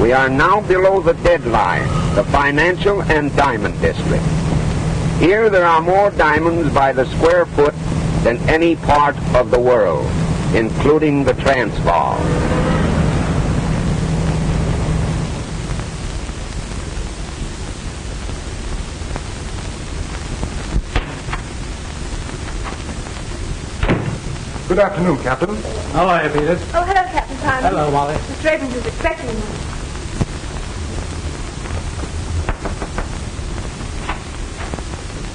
We are now below the deadline, the financial and diamond district. Here there are more diamonds by the square foot than any part of the world, including the Transvaal. Good afternoon, Captain. How are you, Peter? Oh, hello, Captain Simon. Hello, Molly. Mr. Abrams is expecting you.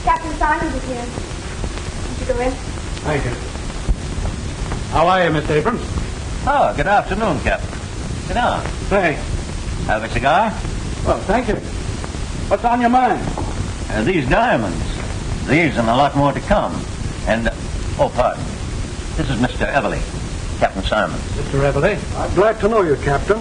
Captain Simon is here. Won't you go in? Thank you. How are you, Mr. Abrams? Oh, good afternoon, Captain. Sit down. Thanks. Have a cigar? Well, thank you. What's on your mind? These diamonds. These and a lot more to come. And, oh, pardon. This is Mr. Everly, Captain Simon. Mr. Everly? I'm glad to know you, Captain.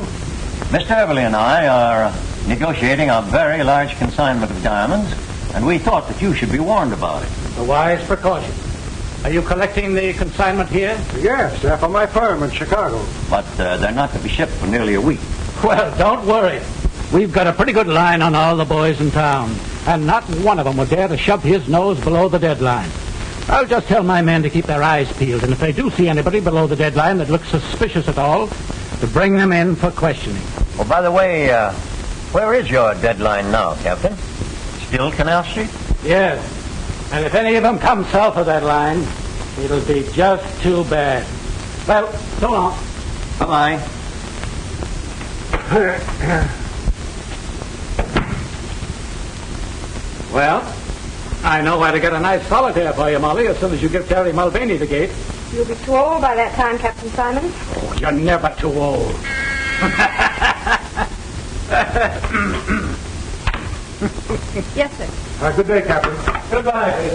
Mr. Everly and I are negotiating a very large consignment of diamonds, and we thought that you should be warned about it. A wise precaution. Are you collecting the consignment here? Yes, for my firm in Chicago. But they're not to be shipped for nearly a week. Well, don't worry. We've got a pretty good line on all the boys in town, and not one of them would dare to shove his nose below the deadline. I'll just tell my men to keep their eyes peeled, and if they do see anybody below the deadline that looks suspicious at all, to bring them in for questioning. Oh, by the way, where is your deadline now, Captain? Still Canal Street? Yes. And if any of them come south of that line, it'll be just too bad. Well, so long. Bye-bye. Well, I know where to get a nice solitaire for you, Molly, as soon as you give Terry Mulvaney the gate. You'll be too old by that time, Captain Simon. Oh, you're never too old. Yes, sir. Good day, Captain. Goodbye.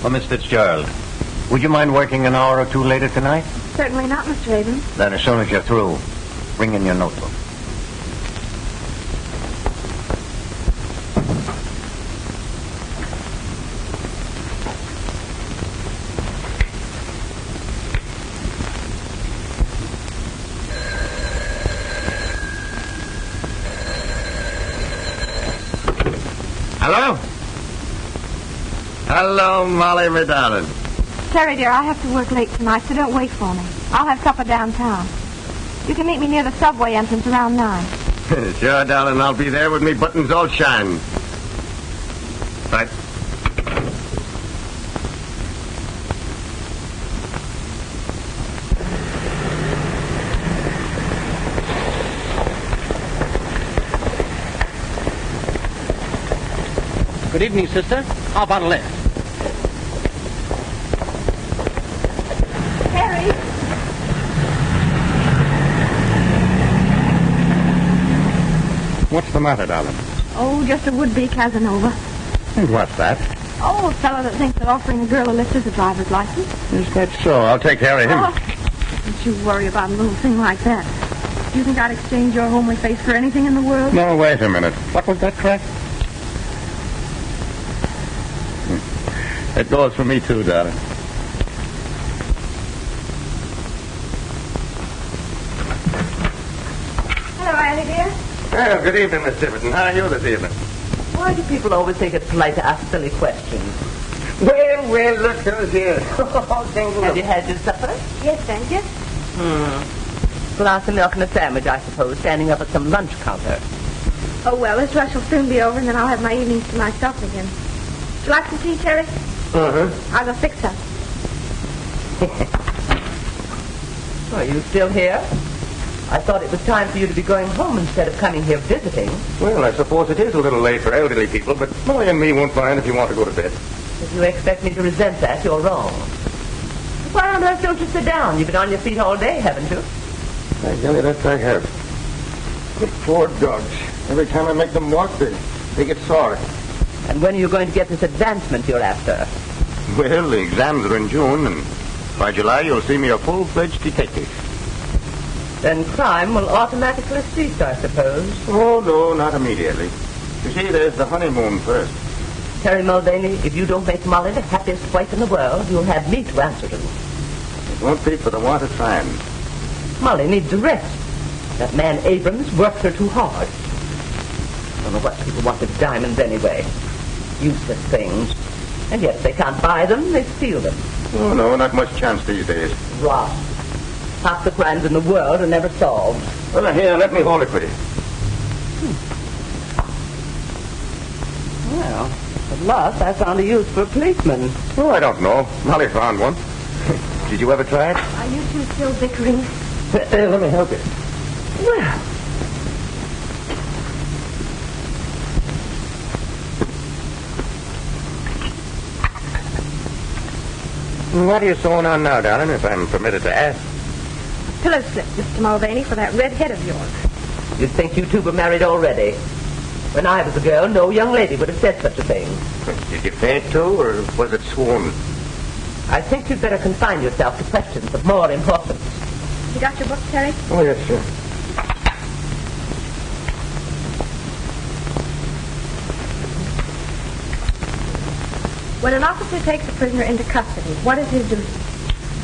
Well, Miss Fitzgerald, would you mind working an hour or two later tonight? Certainly not, Mr. Abrams. Then as soon as you're through, bring in your notebook. Hello? Hello, Molly, my darling. Terry, dear, I have to work late tonight, so don't wait for me. I'll have supper downtown. You can meet me near the subway entrance around 9. Sure, darling, I'll be there with me buttons all shine. Right. Good evening, sister. How about a lift? Terry! What's the matter, darling? Oh, just a would-be Casanova. And what's that? Oh, a fellow that thinks that offering a girl a lift is a driver's license. Is that so? I'll take care of him. Oh, don't you worry about a little thing like that. Do you think I'd exchange your homely face for anything in the world? No, wait a minute. What was that crack? It goes for me, too, darling. Hello, Annie, dear. Well, good evening, Miss Tiverton. How are you this evening? Why do people always think it's polite to ask silly questions? Well, look who's here. Have you had your supper? Yes, thank you. Glass of milk and a sandwich, I suppose, standing up at some lunch counter. Oh, well, this rush will soon be over, and then I'll have my evenings to myself again. Would you like some tea, Terry? Uh-huh. I'll go fix some. Are you still here? I thought it was time for you to be going home instead of coming here visiting. Well, I suppose it is a little late for elderly people, but Molly and me won't mind if you want to go to bed. If you expect me to resent that, you're wrong. Why on earth don't you sit down? You've been on your feet all day, haven't you? I tell you that I have. The poor dogs. Every time I make them walk, they get sore. And when are you going to get this advancement you're after? Well, the exams are in June, and by July you'll see me a full-fledged detective. Then crime will automatically cease, I suppose. Oh, no, not immediately. You see, there's the honeymoon first. Terry Mulvaney, if you don't make Molly the happiest wife in the world, you'll have me to answer to. It won't be for the want of time. Molly needs a rest. That man Abrams works her too hard. Don't know what people want with diamonds anyway. Useless things. And yet if they can't buy them, they steal them. Oh, no, not much chance these days. Rot. Half the crimes in the world are never solved. Well, here, let me hold it for you. Well, at last I found a use for a policeman. Oh, I don't know. Molly found one. Did you ever try it? Are you two still bickering? Let me help you. Well, What are you sewing on now, darling, if I'm permitted to ask? Pillow slip, Mr. Mulvaney, for that red head of yours. you'd think you two were married already. When I was a girl, no young lady would have said such a thing. Did you faint to, or was it sworn? I think you'd better confine yourself to questions of more importance. You got your book, Terry? Oh, yes, sir. When an officer takes a prisoner into custody, what is his duty?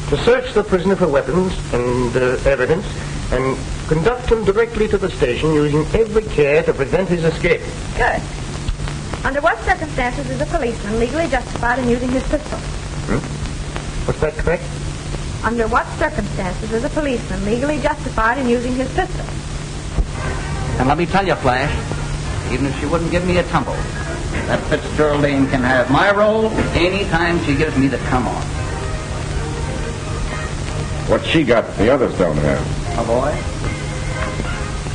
To search the prisoner for weapons and evidence, and conduct him directly to the station using every care to prevent his escape. Good. Under what circumstances is a policeman legally justified in using his pistol? Was that correct? Under what circumstances is a policeman legally justified in using his pistol? And let me tell you, Flash, even if she wouldn't give me a tumble, that Fitzgeraldine can have my role any time she gives me the come on. What she got that the others don't have? Oh, boy.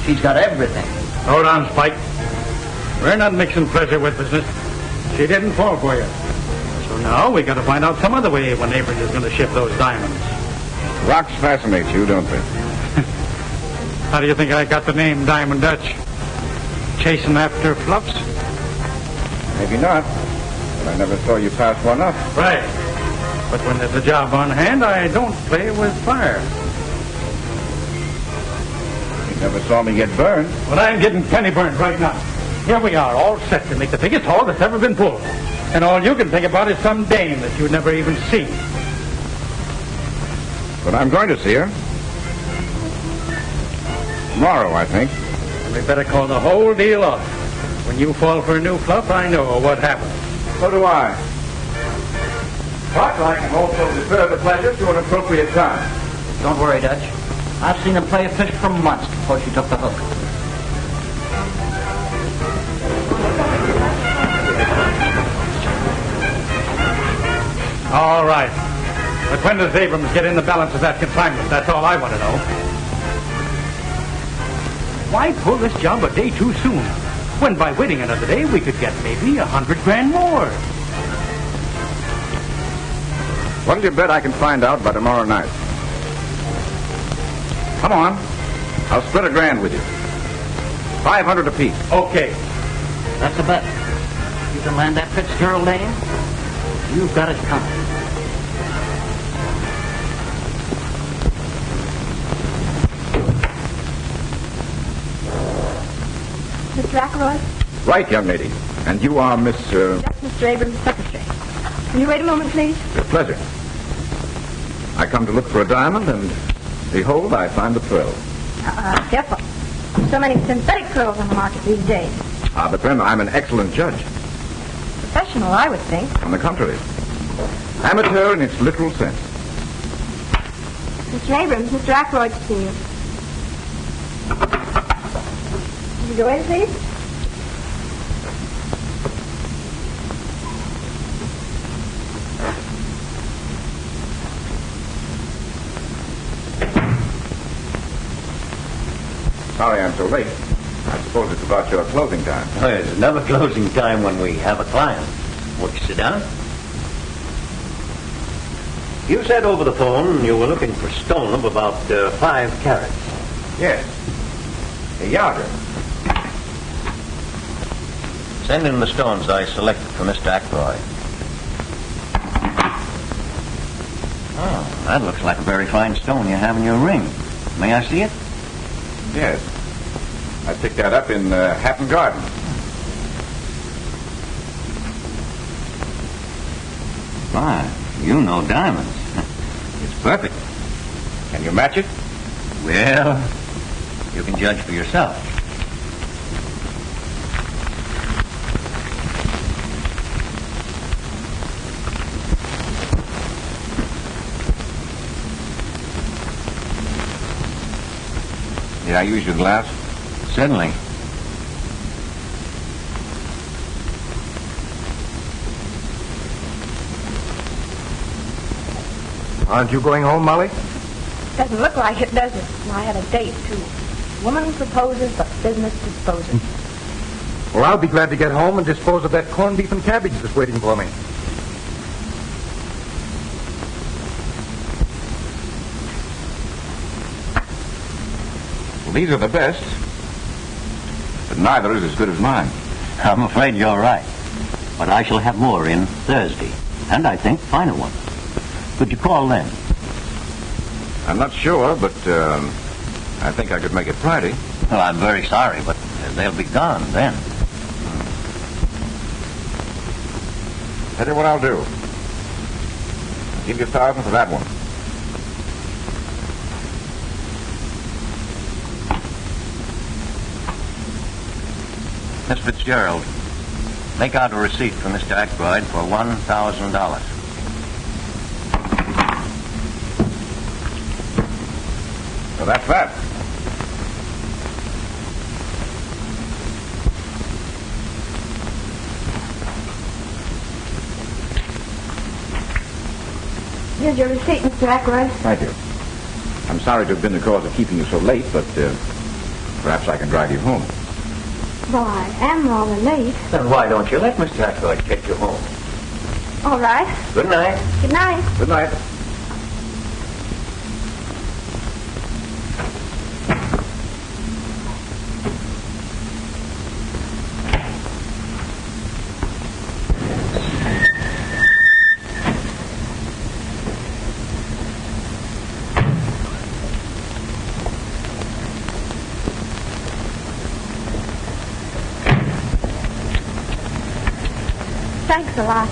She's got everything. Hold on, Spike. We're not mixing pleasure with business. She didn't fall for you. So now we got to find out some other way when Abrams is going to ship those diamonds. Rocks fascinate you, don't they? How do you think I got the name Diamond Dutch? Chasing after fluffs? Maybe not. But I never saw you pass one up. Right. But when there's a job on hand, I don't play with fire. You never saw me get burned. Well, I'm getting penny burned right now. Here we are, all set to make the biggest haul that's ever been pulled. And all you can think about is some dame that you've never even seen. But I'm going to see her. Tomorrow, I think. And we better call the whole deal off. When you fall for a new fluff, I know what happened. So do I. But I can also defer the pleasure to an appropriate time. Don't worry, Dutch. I've seen him play a fish for months before she took the hook. All right. But when does Abrams get in the balance of that consignment? That's all I want to know. Why pull this job a day too soon? When by waiting another day, we could get maybe $100,000 more. What'll you bet I can find out by tomorrow night? Come on. I'll split $1,000 with you. 500 apiece. Okay. That's a bet. You can land that Fitzgeraldine. You've got it coming. Mr. Ackroyd? Right, young lady. And you are Miss... That's Mr. Abrams' secretary. Can you wait a moment, please? With pleasure. I come to look for a diamond, and behold, I find the pearl. Careful. So many synthetic pearls on the market these days. Ah, but then I'm an excellent judge. Professional, I would think. On the contrary. Amateur in its literal sense. Mr. Abrams, Mr. Ackroyd to see you. Will you go in, please? Sorry I'm so late. I suppose it's about your closing time. Oh, there's never closing time when we have a client. Won't you sit down? You said over the phone you were looking for stone of about 5 carats. Yes. A yarder. Send in the stones I selected for Mr. Ackroyd. Oh, that looks like a very fine stone you have in your ring. May I see it? Yes. I picked that up in Hatton Garden. My, you know diamonds. It's Perfect. Can you match it? Well, you can judge for yourself. May I use your glass? Certainly. Aren't you going home, Molly? Doesn't look like it, does it? I had a date, too. Woman proposes, but business disposes. Well, I'll be glad to get home and dispose of that corned beef and cabbage that's waiting for me. Well, these are the best. But neither is as good as mine. I'm afraid you're right. But I shall have more in Thursday. And I think finer ones. Could you call then? I'm not sure, but I think I could make it Friday. Well, I'm very sorry, but they'll be gone then. Tell you what I'll do. I'll give you $1,000 for that one. Miss Fitzgerald, make out a receipt for Mr. Ackroyd for $1,000. So that's that. Here's your receipt, Mr. Ackroyd. Thank you. I'm sorry to have been the cause of keeping you so late, but perhaps I can drive you home. Well, I am rather late. Then why don't you let Mr. Ackroyd take you home? All right. Good night. Good night. Good night. Thanks a lot.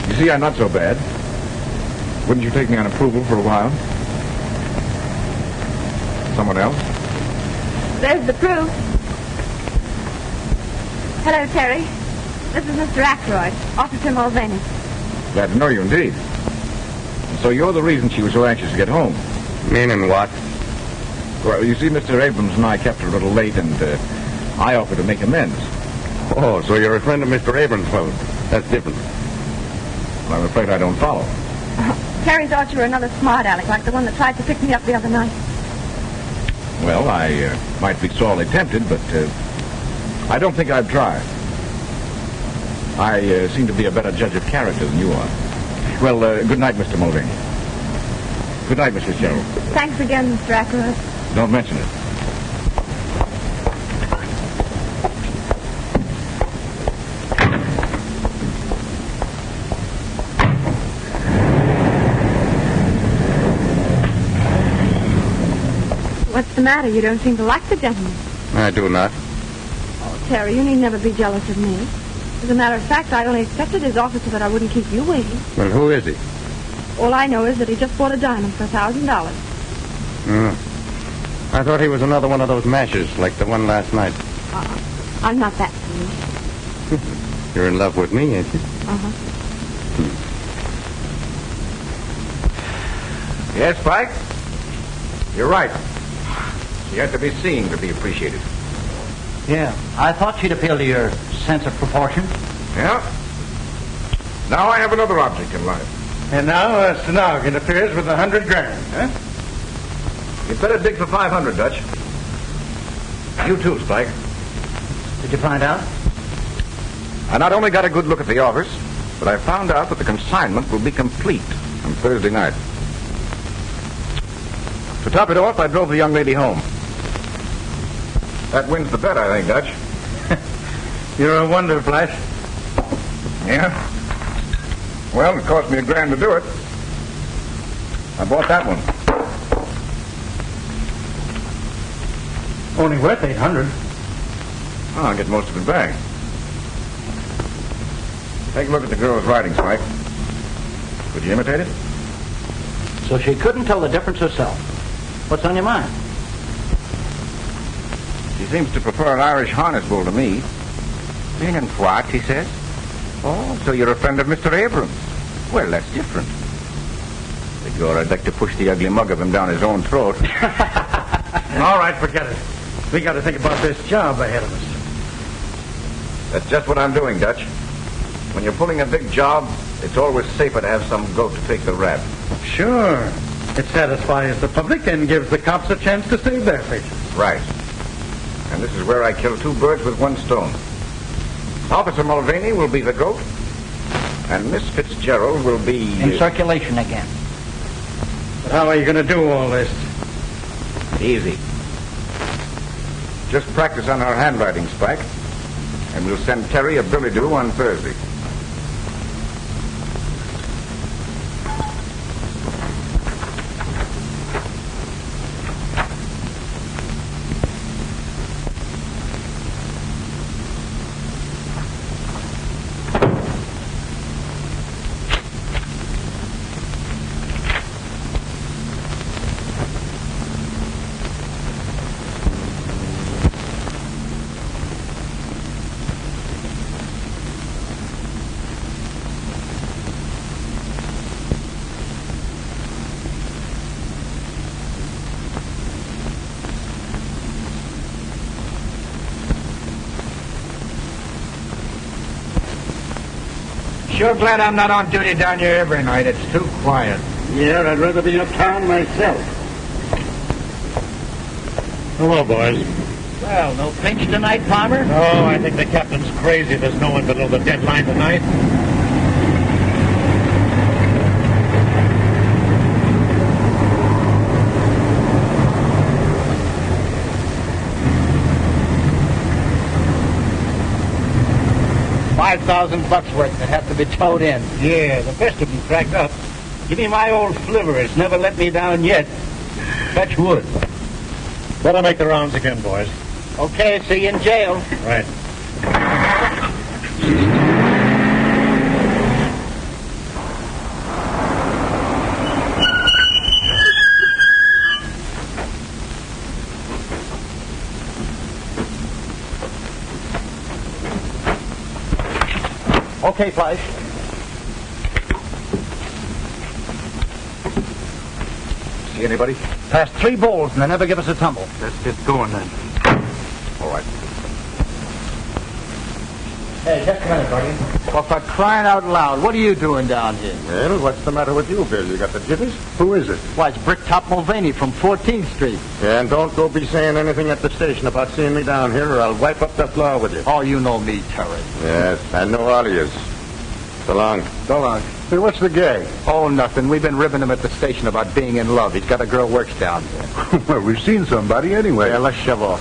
You see, I'm not so bad. Wouldn't you take me on approval for a while? Someone else? There's the proof. Hello, Terry. This is Mr. Ackroyd, Officer Mulvaney. Glad to know you indeed. And so you're the reason she was so anxious to get home. Meaning what? Well, you see, Mr. Abrams and I kept her a little late, and I offered to make amends. Oh, so you're a friend of Mr. Abrams' fellow. That's different. Well, I'm afraid I don't follow. Terry thought you were another smart aleck, like the one that tried to pick me up the other night. Well, I might be sorely tempted, but I don't think I'd try. I seem to be a better judge of character than you are. Well, good night, Mr. Mulvaney. Good night, Miss Fitzgerald. Thanks again, Mr. Ackroyd. Don't mention it. What's the matter? You don't seem to like the gentleman. I do not. Oh, Terry, you need never be jealous of me. As a matter of fact, I only accepted his offer so that I wouldn't keep you waiting. Well, who is he? All I know is that he just bought a diamond for $1,000. I thought he was another one of those mashers, like the one last night. I'm not that foolish. You're in love with me, ain't you? Uh-huh. Yes, Spike? You're right. She had to be seen to be appreciated. Yeah, I thought she'd appeal to your sense of proportion. Yeah? Now I have another object in life. And now Stenogin appears with $100 grand, huh? You'd better dig for 500, Dutch. You too, Spike. Did you find out? I not only got a good look at the office, but I found out that the consignment will be complete on Thursday night. To top it off, I drove the young lady home. That wins the bet, I think, Dutch. You're a wonder, Flash. Yeah? Well, it cost me $1 grand to do it. I bought that one. Only worth $800. Oh, I'll get most of it back. Take a look at the girl's writing, Spike. Could you imitate it? so she couldn't tell the difference herself. What's on your mind? She seems to prefer an Irish harness bull to me. And what, he says? Oh, so you're a friend of Mr. Abrams. Well, that's different. Begor, I'd like to push the ugly mug of him down his own throat. All right, forget it. We got to think about this job ahead of us. That's just what I'm doing, Dutch. When you're pulling a big job, it's always safer to have some goat to take the rap. Sure. It satisfies the public and gives the cops a chance to save their faces. Right. And this is where I kill two birds with one stone. Officer Mulvaney will be the goat, and Miss Fitzgerald will be... In circulation again. But how are you going to do all this? Easy. Just practice on our handwriting, Spike, and we'll send Terry a billy-do on Thursday. Sure glad I'm not on duty down here every night. It's too quiet. Yeah, I'd rather be uptown myself. Hello, boys. Well, no pinch tonight, Palmer? Oh, I think the captain's crazy. There's no one below the deadline tonight. $5,000 worth that have to be towed in. Yeah, the best of them cracked up. Give me my old flivver. It's never let me down yet. Fetch wood. Better make the rounds again, boys. Okay, see you in jail. Right. Okay, Flash. See anybody? Passed 3 bowls and they never give us a tumble. Let's get going then. All right. Hey, just a minute, Guardian. Well, for crying out loud, what are you doing down here? Well, what's the matter with you, Bill? You got the jitteys? Who is it? Why, it's Bricktop Mulvaney from 14th Street. And don't go be saying anything at the station about seeing me down here, or I'll wipe up the floor with you. Oh, you know me, Terry. Yes, I know all of you. So long. So long. Hey, what's the gag? Oh, nothing. We've been ribbing him at the station about being in love. He's got a girl works down there. Well, we've seen somebody anyway. Yeah, let's shove off.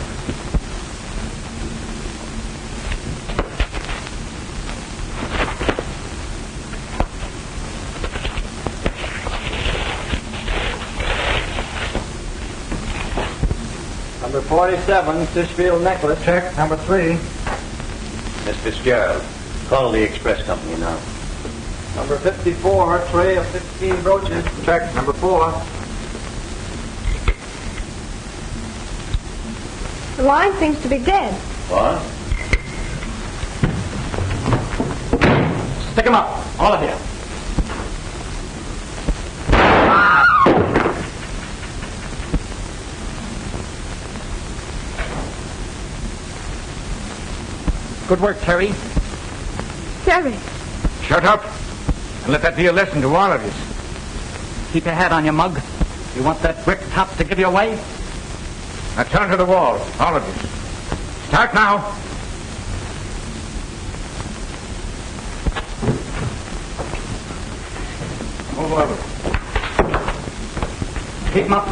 Number 47, Fishfield Necklace. Check number 3. Miss Fitzgerald, call the express company now. Number 54, tray of 16 brooches. Check number 4. The line seems to be dead. What? Stick 'em up, all of you. Good work, Terry. Terry. Shut up, and let that be a lesson to all of you. Keep your hat on your mug. You want that brick top to give you away? Now turn to the wall, all of you. Start now. Move over. Keep 'em up.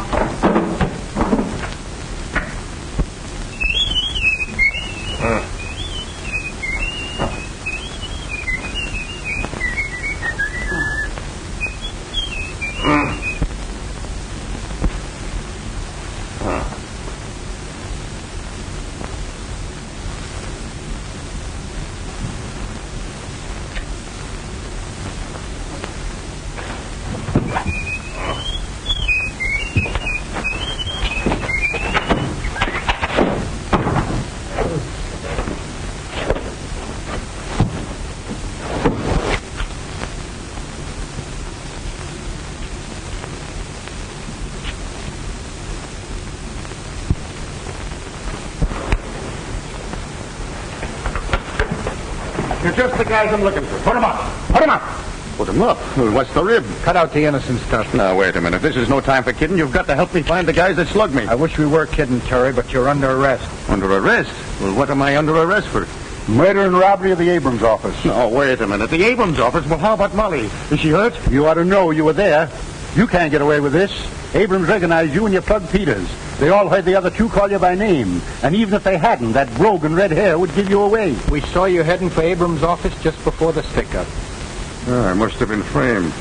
You're just the guys I'm looking for. Put him up. Put him up. Put him up? Well, what's the rib? Cut out the innocent stuff. Now, wait a minute. This is no time for kidding. You've got to help me find the guys that slugged me. I wish we were kidding, Terry, but you're under arrest. Under arrest? Well, what am I under arrest for? Murder and robbery of the Abrams office. Oh, wait a minute. The Abrams office? Well, how about Molly? Is she hurt? You ought to know you were there. You can't get away with this. Abrams recognized you and you plugged Peters. They all heard the other two call you by name. And even if they hadn't, that brogue in red hair would give you away. We saw you heading for Abrams' office just before the stick-up. Oh, I must have been framed.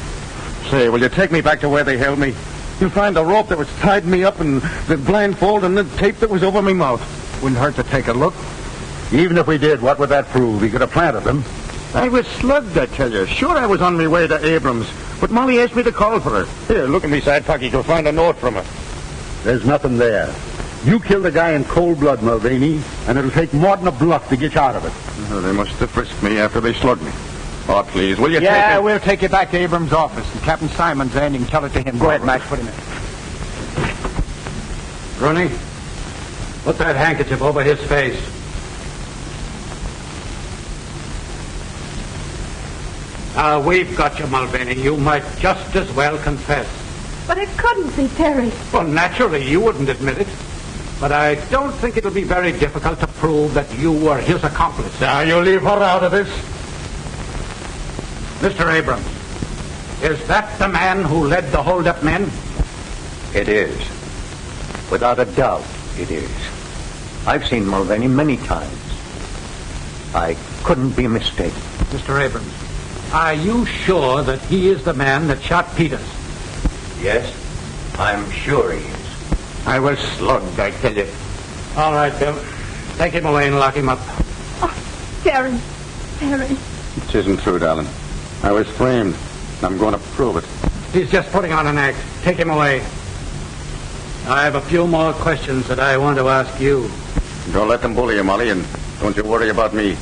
Say, will you take me back to where they held me? You'll find the rope that was tied me up and the blindfold and the tape that was over my mouth. Wouldn't hurt to take a look. Even if we did, what would that prove? He could have planted them. I was slugged, I tell you. Sure, I was on my way to Abrams, but Molly asked me to call for her. Here, look in my side pocket. You'll find a note from her. There's nothing there. You killed a guy in cold blood, Mulvaney, and it'll take more than a bluff to get you out of it. Oh, they must have frisked me after they slugged me. Oh, please, will you take Yeah, me? we'll take you back to Abrams' office, and Captain Simon's there, and you can tell it to him. Go ahead, Max, put him in. Rooney, put that handkerchief over his face. We've got you, Mulvaney. You might just as well confess. But it couldn't be Terry. Well, naturally, you wouldn't admit it. But I don't think it'll be very difficult to prove that you were his accomplice. Now, you leave her out of this. Mr. Abrams, is that the man who led the hold-up men? It is. Without a doubt, it is. I've seen Mulvaney many times. I couldn't be mistaken. Mr. Abrams, are you sure that he is the man that shot Peters? Yes, I'm sure he is. I was slugged, I tell you. All right, Bill. Take him away and lock him up. Oh, Terry. Terry. It isn't true, darling. I was framed. I'm going to prove it. He's just putting on an act. Take him away. I have a few more questions that I want to ask you. Don't let them bully you, Molly, and don't you worry about me.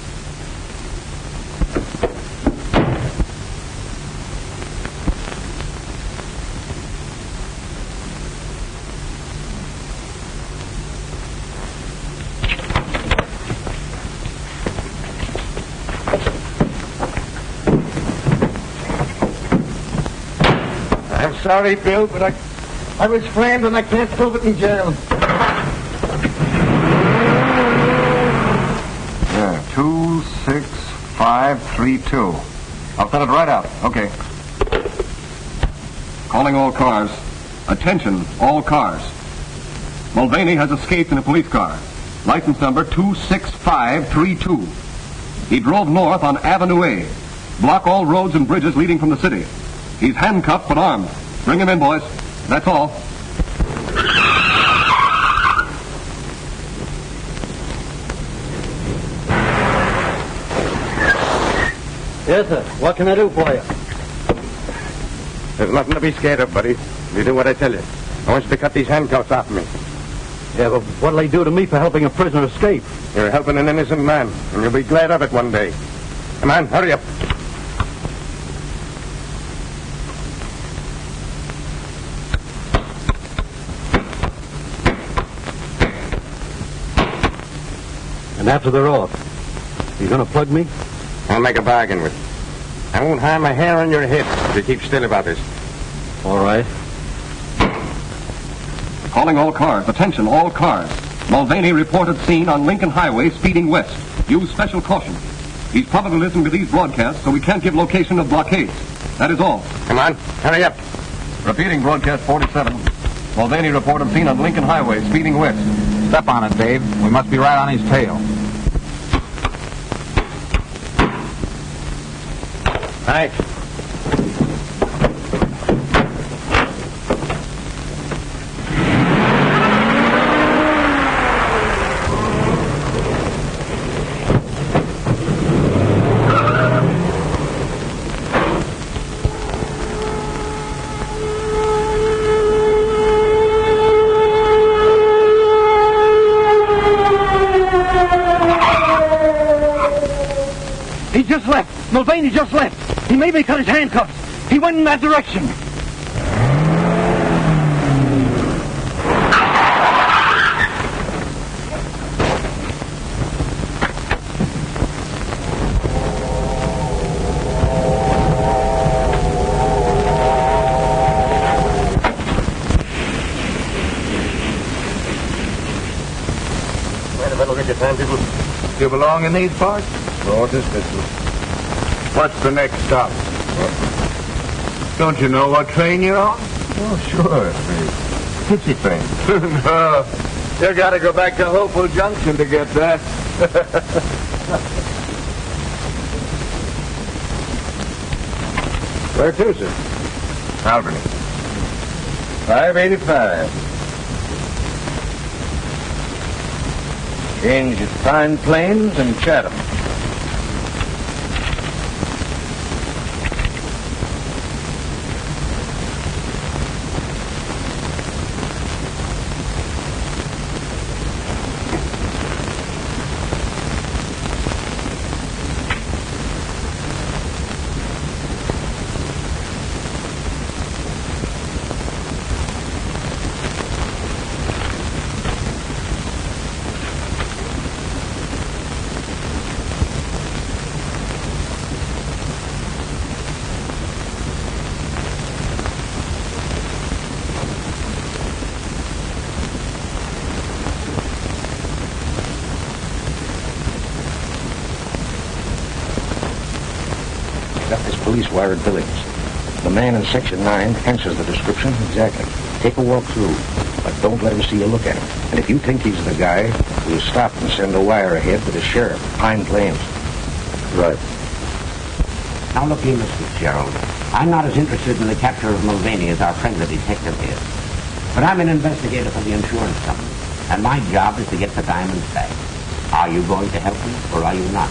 I'm sorry, Bill, but I was framed and I can't prove it in jail. Yeah, 26532. I'll set it right out. Okay. Calling all cars. Attention, all cars. Mulvaney has escaped in a police car. License number 26532. He drove north on Avenue A. Block all roads and bridges leading from the city. He's handcuffed but armed. Bring him in, boys. That's all. Yes, sir. What can I do for you? There's nothing to be scared of, buddy. You do what I tell you. I want you to cut these handcuffs off me. Yeah, but what'll they do to me for helping a prisoner escape? You're helping an innocent man, and you'll be glad of it one day. Come on, hurry up. And after they're off, you gonna plug me? I'll make a bargain with you. I won't harm a hair on your head if you keep still about this. All right. Calling all cars. Attention, all cars. Mulvaney reported seen on Lincoln Highway speeding west. Use special caution. He's probably listening to these broadcasts, so we can't give location of blockades. That is all. Come on, hurry up. Repeating broadcast 47. Mulvaney reported seen on Lincoln Highway speeding west. Step on it, Dave. We must be right on his tail. Right. He just left. Mulvaney just left. He made me cut his handcuffs. He went in that direction. You belong in these parts? Lord, this pistol. What's the next stop? Don't you know what train you're on? Oh, sure. The Pitsy train. No. You gotta go back to Hopewell Junction to get that. Where to, sir? Albany. 585. Change at Pine Plains and Chatham. Got this police wire at Billings. The man in Section 9 answers the description exactly. Take a walk through, but don't let him see you look at him. And if you think he's the guy, we'll stop and send a wire ahead to the sheriff, Pine Plains. Right. Now look here, Mr. Fitzgerald. I'm not as interested in the capture of Mulvaney as our friend the detective is. But I'm an investigator for the insurance company, and my job is to get the diamonds back. Are you going to help me, or are you not?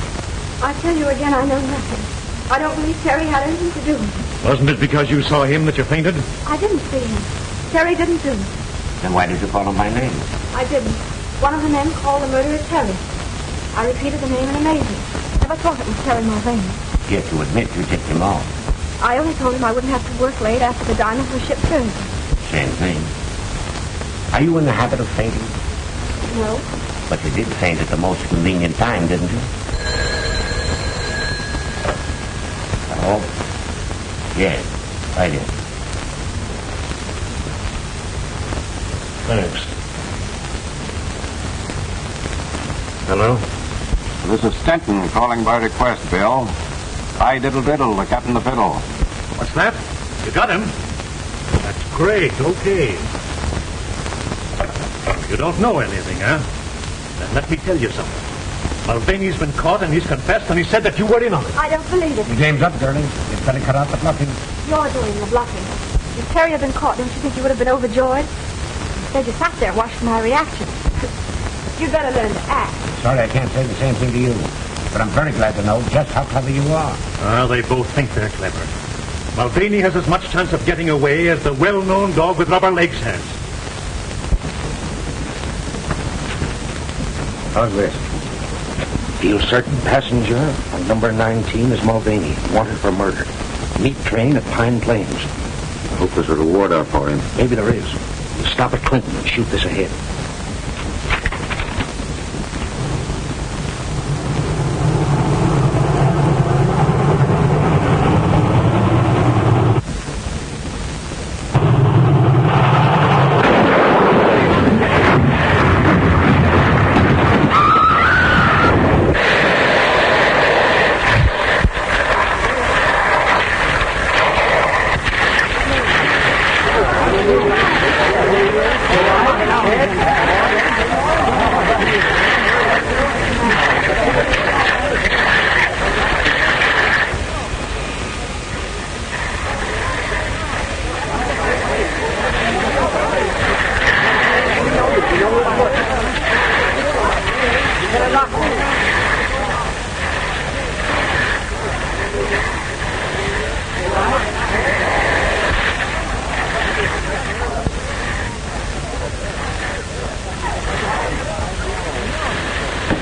I tell you again, I know nothing. I don't believe Terry had anything to do with it. Wasn't it because you saw him that you fainted? I didn't see him. Terry didn't do it. Then why did you call him by name? I didn't. One of the men called the murderer Terry. I repeated the name in amazement. Never thought it was Terry Mulvaney. Yet you admit you tipped him off. I only told him I wouldn't have to work late after the diamonds were shipped Thursday. Same thing. Are you in the habit of fainting? No. But you did faint at the most convenient time, didn't you? Oh, yes, I did. Thanks. Hello? This is Stenton calling by request, Bill. I diddle, the captain of the fiddle. What's that? You got him? That's great. Okay. You don't know anything, huh? Then let me tell you something. Mulvaney's been caught, and he's confessed, and he said that you were in on it. I don't believe it. Your game's up, girlie. You'd better cut out the bluffing. You're doing the bluffing. If Terry had been caught, don't you think you would have been overjoyed? Instead, you sat there watching my reaction. You'd better learn to act. Sorry I can't say the same thing to you. But I'm very glad to know just how clever you are. Well, they both think they're clever. Mulvaney has as much chance of getting away as the well-known dog with rubber legs has. How's this? Feel certain passenger on number 19 is Mulvaney, wanted for murder. Meet train at Pine Plains. I hope there's a reward out for him. Maybe there is. We'll stop at Clinton and shoot this ahead.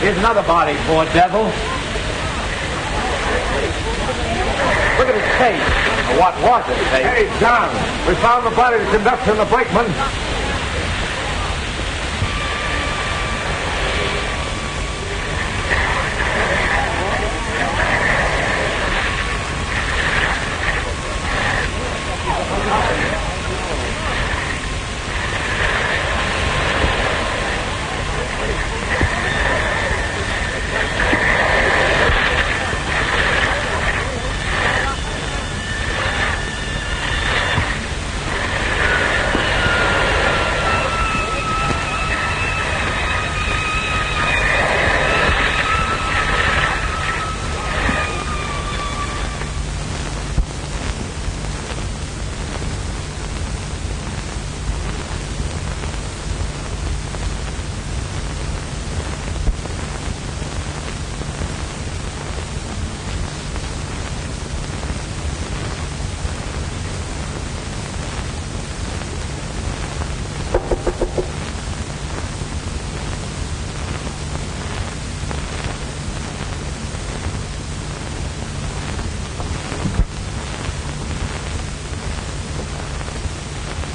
Here's another body, poor devil. Look at his face. Or what was his face? Hey, John, we found the body of the conductor and the brakeman.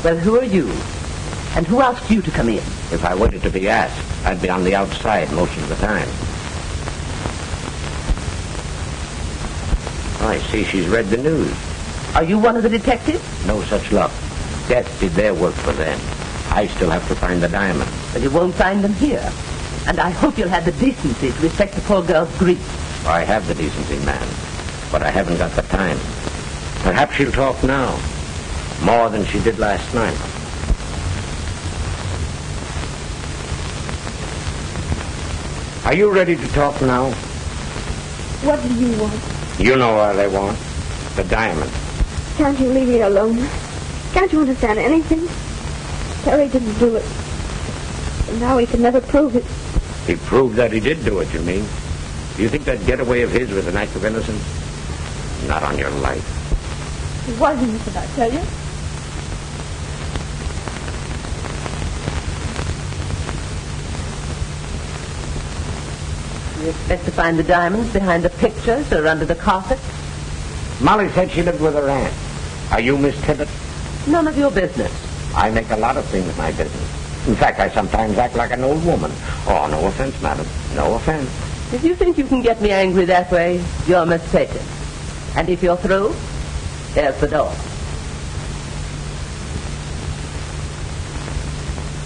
Well, who are you? And who asked you to come in? If I waited to be asked, I'd be on the outside most of the time. I see she's read the news. Are you one of the detectives? No such luck. Death did their work for them. I still have to find the diamonds. But you won't find them here. And I hope you'll have the decency to respect the poor girl's grief. I have the decency, ma'am, but I haven't got the time. Perhaps she'll talk now, more than she did last night. Are you ready to talk now? What do you want? You know what I want. The diamond. Can't you leave me alone? Can't you understand anything? Terry didn't do it. And now he can never prove it. He proved that he did do it, you mean? Do you think that getaway of his was an act of innocence? Not on your life. It wasn't, did I tell you? You expect to find the diamonds behind the pictures or under the carpet? Molly said she lived with her aunt. Are you Miss Tibbet? None of your business. I make a lot of things my business. In fact, I sometimes act like an old woman. Oh, no offense, madam. No offense. If you think you can get me angry that way, you're mistaken. And if you're through, there's the door.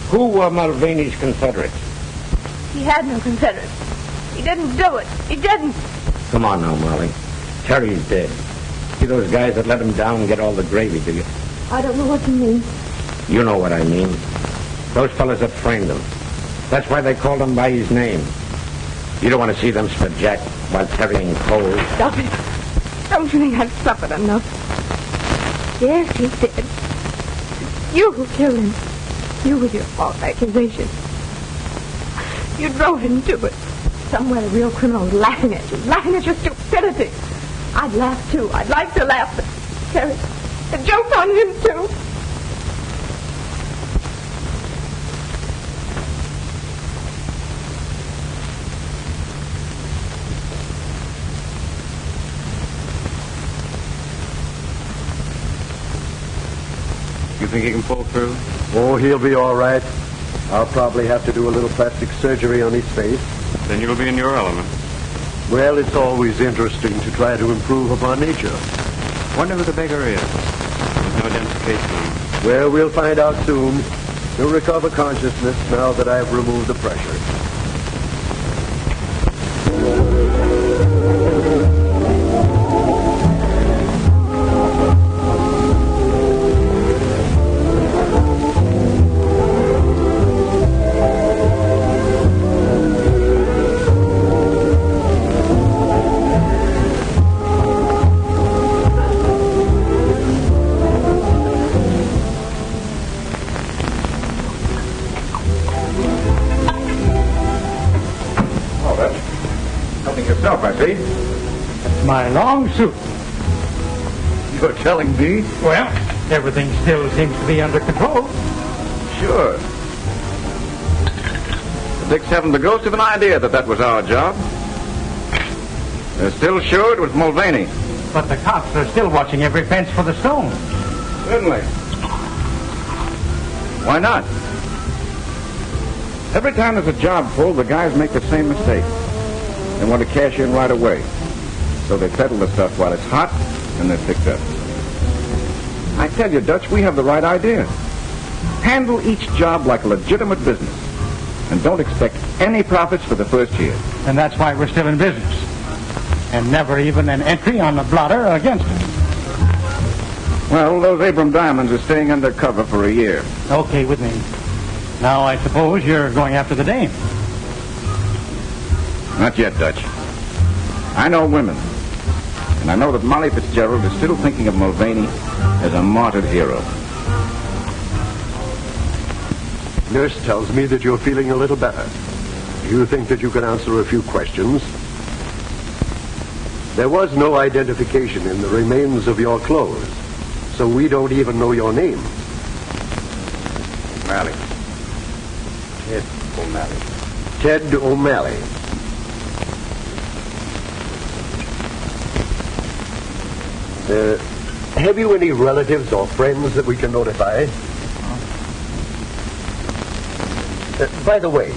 Who were Mulvaney's Confederates? He had no Confederates. He didn't do it. He didn't. Come on now, Molly. Terry's dead. See those guys that let him down and get all the gravy, do you? I don't know what you mean. You know what I mean. Those fellas that framed him. That's why they called him by his name. You don't want to see them spit Jack while Terry ain't cold. Stop it. Don't you think I've suffered enough? Yes, he's dead. You who killed him. You with your false accusation. You drove him to it. Somewhere the real criminal is laughing at you. Laughing at your stupidity. I'd laugh too. I'd like to laugh, but Terry, the joke's on him too. You think he can pull through? Oh, he'll be all right. I'll probably have to do a little plastic surgery on his face. Then you'll be in your element. Well, it's always interesting to try to improve upon nature. Wonder who the beggar is. There's no identification. Well, we'll find out soon. He'll recover consciousness now that I've removed the pressure. I see. That's my long suit. You're telling me? Well, everything still seems to be under control. Sure. The Dicks haven't the ghost of an idea that was our job. They're still sure it was Mulvaney. But the cops are still watching every fence for the stones. Certainly. Why not? Every time there's a job pulled, the guys make the same mistake. They want to cash in right away. So they peddle the stuff while it's hot, and they're picked up. I tell you, Dutch, we have the right idea. Handle each job like a legitimate business. And don't expect any profits for the first year. And that's why we're still in business. And never even an entry on the blotter against us. Well, those Abram diamonds are staying under cover for a year. Okay with me. Now, I suppose you're going after the dame. Not yet, Dutch. I know women. And I know that Molly Fitzgerald is still thinking of Mulvaney as a martyred hero. Nurse tells me that you're feeling a little better. Do you think that you can answer a few questions? There was no identification in the remains of your clothes, so we don't even know your name. O'Malley. Ted O'Malley. Ted O'Malley. Have you any relatives or friends that we can notify? By the way,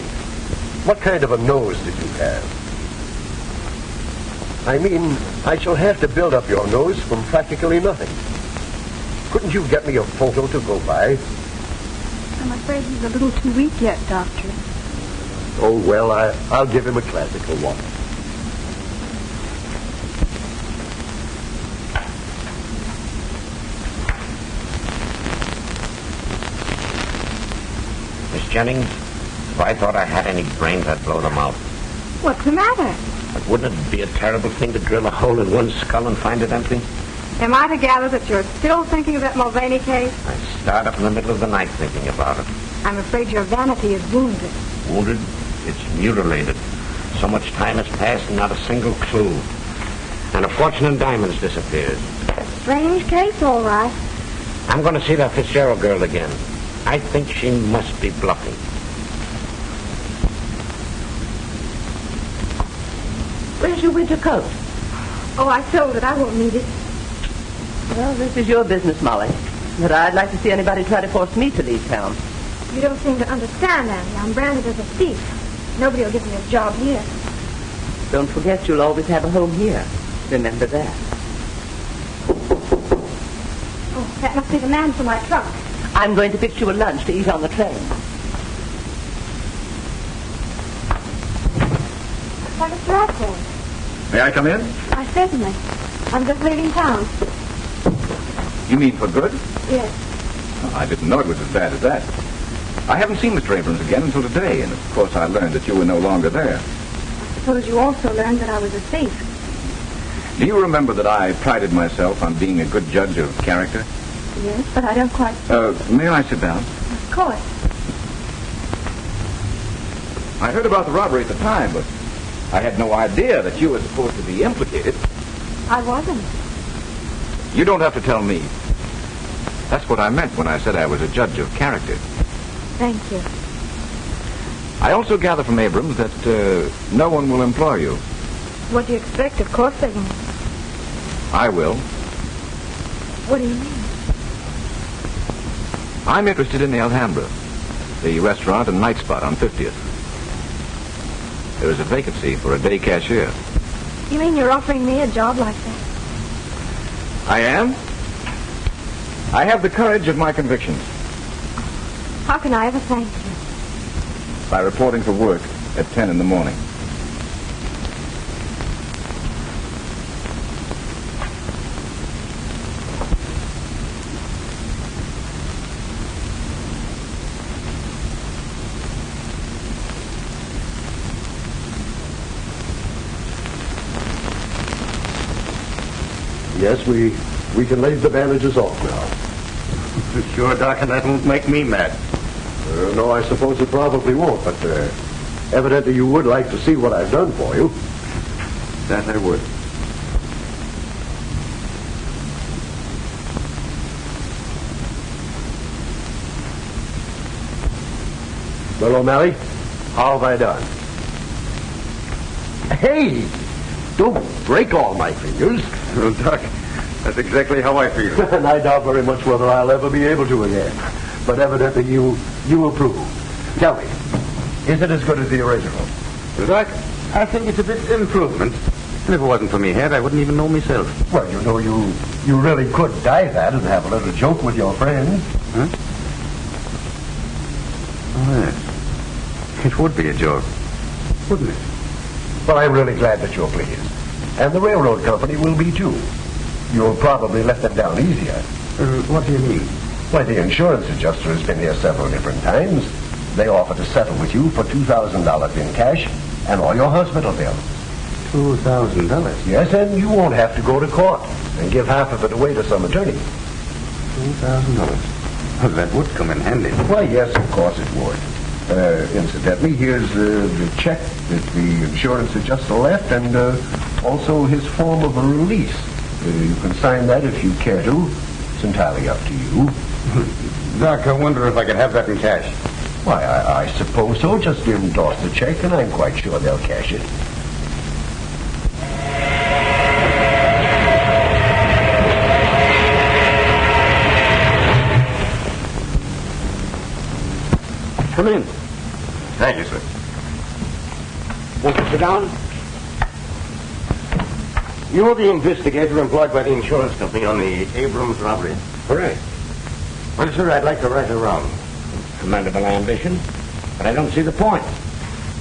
what kind of a nose did you have? I mean, I shall have to build up your nose from practically nothing. Couldn't you get me a photo to go by? I'm afraid he's a little too weak yet, Doctor. Oh, well, I'll give him a classical one. Miss Jennings, if I thought I had any brains, I'd blow them out. What's the matter? But wouldn't it be a terrible thing to drill a hole in one skull and find it empty? Am I to gather that you're still thinking of that Mulvaney case? I start up in the middle of the night thinking about it. I'm afraid your vanity is wounded. Wounded? It's mutilated. So much time has passed and not a single clue. And a fortune in diamonds disappears. Strange case, all right. I'm going to see that Fitzgerald girl again. I think she must be bluffing. Where's your winter coat? Oh, I sold it. I won't need it. Well, this is your business, Molly. But I'd like to see anybody try to force me to leave town. You don't seem to understand, Annie. I'm branded as a thief. Nobody will give me a job here. Don't forget you'll always have a home here. Remember that. Oh, that must be the man for my trunk. I'm going to fix you a lunch to eat on the train. Why, Mr. Osborne. May I come in? Why, certainly. I'm just leaving town. You mean for good? Yes. I didn't know it was as bad as that. I haven't seen Mr. Abrams again until today, and of course I learned that you were no longer there. I suppose you also learned that I was a thief. Do you remember that I prided myself on being a good judge of character? Yes, but I don't quite... May I sit down? Of course. I heard about the robbery at the time, but I had no idea that you were supposed to be implicated. I wasn't. You don't have to tell me. That's what I meant when I said I was a judge of character. Thank you. I also gather from Abrams that no one will employ you. What do you expect? Of course they won't. I will. What do you mean? I'm interested in the Alhambra, the restaurant and night spot on 50th. There is a vacancy for a day cashier. You mean you're offering me a job like that? I am. I have the courage of my convictions. How can I ever thank you? By reporting for work at 10 in the morning. Yes, we can leave the bandages off now. Sure, Doc, and that won't make me mad. No, I suppose it probably won't, but evidently you would like to see what I've done for you. That I would. Well, O'Malley, how have I done? Hey! Don't break all my fingers. Well, Doc, that's exactly how I feel. And I doubt very much whether I'll ever be able to again. But evidently you approve. Tell me, is it as good as the original? Doc, I think it's a bit improvement. And if it wasn't for me head, I wouldn't even know myself. Well, you know, you really could dye that and have a little joke with your friends. Huh? Oh, yes. It would be a joke, wouldn't it? Well, I'm really glad that you're pleased. And the railroad company will be, too. You'll probably let them down easier. What do you mean? Why, the insurance adjuster has been here several different times. They offer to settle with you for $2,000 in cash and all your hospital bills. $2,000? Yes, and you won't have to go to court and give half of it away to some attorney. $2,000? Well, that would come in handy. Why, yes, of course it would. Incidentally, here's the check that the insurance adjuster left and also his form of a release. You can sign that if you care to. It's entirely up to you. Doc, I wonder if I could have that in cash. Why, I suppose so. Just endorse the check and I'm quite sure they'll cash it. Come in. Thank you, sir. Want to sit down? You're the investigator employed by the insurance company on the Abrams robbery. Correct. Well, sir, I'd like to right her wrong. Commendable ambition, but I don't see the point.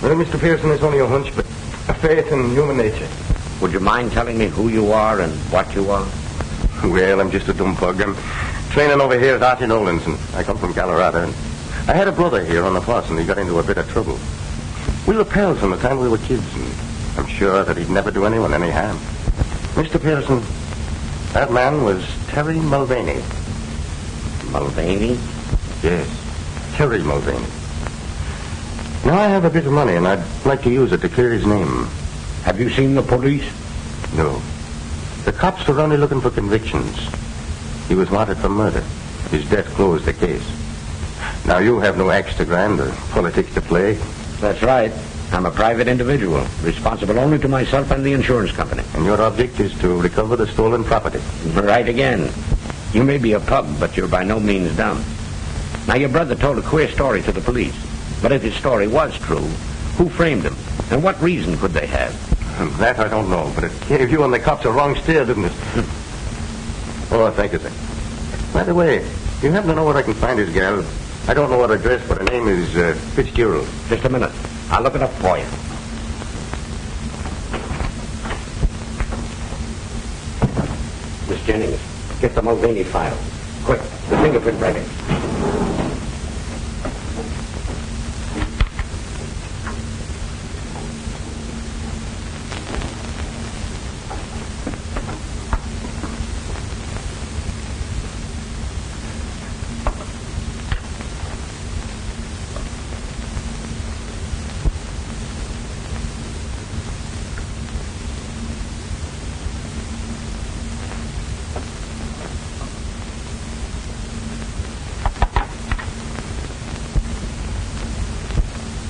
Well, Mr. Pearson, it's only a hunch, but a faith in human nature. Would you mind telling me who you are and what you are? Well, I'm just a dumb pug. I'm training over here at Archie Nolan's, and I come from Colorado. And I had a brother here on the force, and he got into a bit of trouble. We were pals from the time we were kids, and I'm sure that he'd never do anyone any harm. Mr. Pearson, that man was Terry Mulvaney. Mulvaney? Yes, Terry Mulvaney. Now, I have a bit of money, and I'd like to use it to clear his name. Have you seen the police? No. The cops were only looking for convictions. He was wanted for murder. His death closed the case. Now, you have no axe to grind or politics to play. That's right. I'm a private individual, responsible only to myself and the insurance company. And your object is to recover the stolen property. Right again. You may be a pug, but you're by no means dumb. Now, your brother told a queer story to the police. But if his story was true, who framed him? And what reason could they have? That I don't know, but it gave you and the cops a wrong steer, didn't it? Oh, thank you, sir. By the way, you happen to know where I can find his gal? I don't know what address, but her name is Fitzgerald. Just a minute. I'll look it up for you. Miss Jennings, get the Mulvaney file. Quick, the fingerprint ready.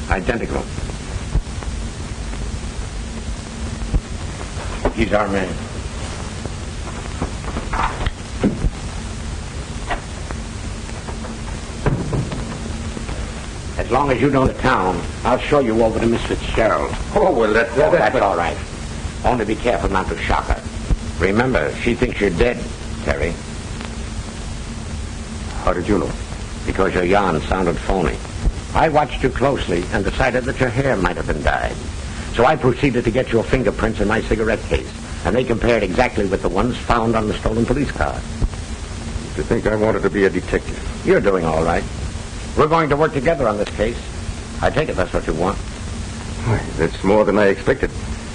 Identical. He's our man. As long as you know the town, I'll show you over to Miss Fitzgerald. Oh, well, that's all right. Only be careful not to shock her. Remember, she thinks you're dead, Terry. How did you know? Because your yarn sounded phony. I watched you closely and decided that your hair might have been dyed. So I proceeded to get your fingerprints in my cigarette case, and they compared exactly with the ones found on the stolen police car. Do you think I wanted to be a detective? You're doing all right. We're going to work together on this case. I take it that's what you want. That's more than I expected.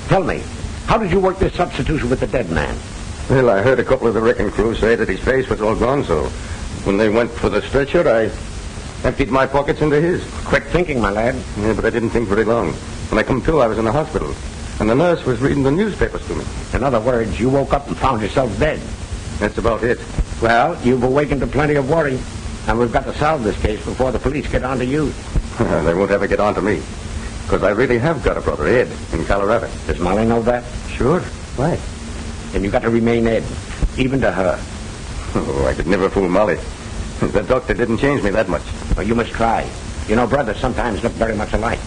Tell me, how did you work this substitution with the dead man? Well, I heard a couple of the wrecking crew say that his face was all gone, so when they went for the stretcher, I emptied my pockets into his. Quick thinking, my lad. Yeah, but I didn't think very long. When I come to, I was in the hospital, and the nurse was reading the newspapers to me. In other words, you woke up and found yourself dead. That's about it. Well, you've awakened to plenty of worry, and we've got to solve this case before the police get on to you. They won't ever get on to me, because I really have got a brother, Ed, in Colorado. Does Molly know that? Sure. Why? Then you've got to remain Ed, even to her. Oh, I could never fool Molly. The doctor didn't change me that much. Well, you must try. You know, brothers sometimes look very much alike.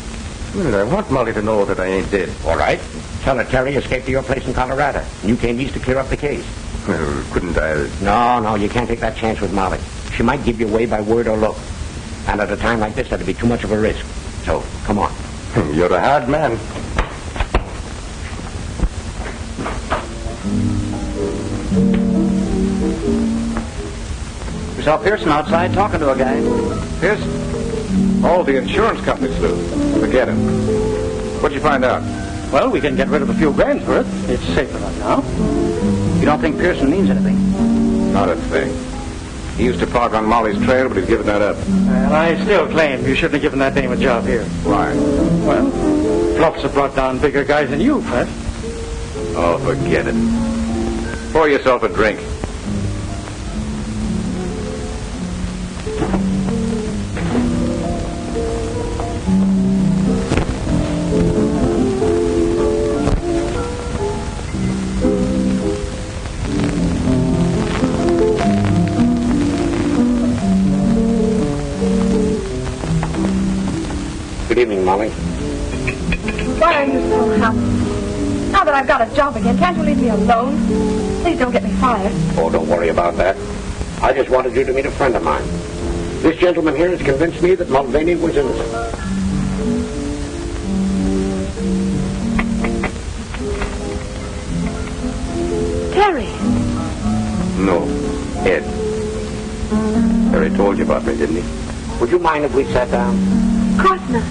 Well, I want Molly to know that I ain't dead. All right. Tell her Terry escaped to your place in Colorado, and you came east to clear up the case. Well, couldn't I? No, you can't take that chance with Molly. She might give you away by word or look. And at a time like this, that'd be too much of a risk. So, come on. You're a hard man. We saw Pearson outside talking to a guy. Pearson? Oh, the insurance company sleuth. Forget him. What'd you find out? Well, we can get rid of a few grand's worth. It's safe enough now. You don't think Pearson means anything? Not a thing. He used to park on Molly's trail, but he's given that up. Well, I still claim you shouldn't have given that dame a job here. Why? Well, Fluffs have brought down bigger guys than you, Fred. Oh, forget it. Pour yourself a drink. Good evening, Molly? Why are you so happy? Now that I've got a job again, can't you leave me alone? Please don't get me fired. Oh, don't worry about that. I just wanted you to meet a friend of mine. This gentleman here has convinced me that Mulvaney was innocent. Terry. No, Ed. Terry told you about me, didn't he? Would you mind if we sat down? Of course not.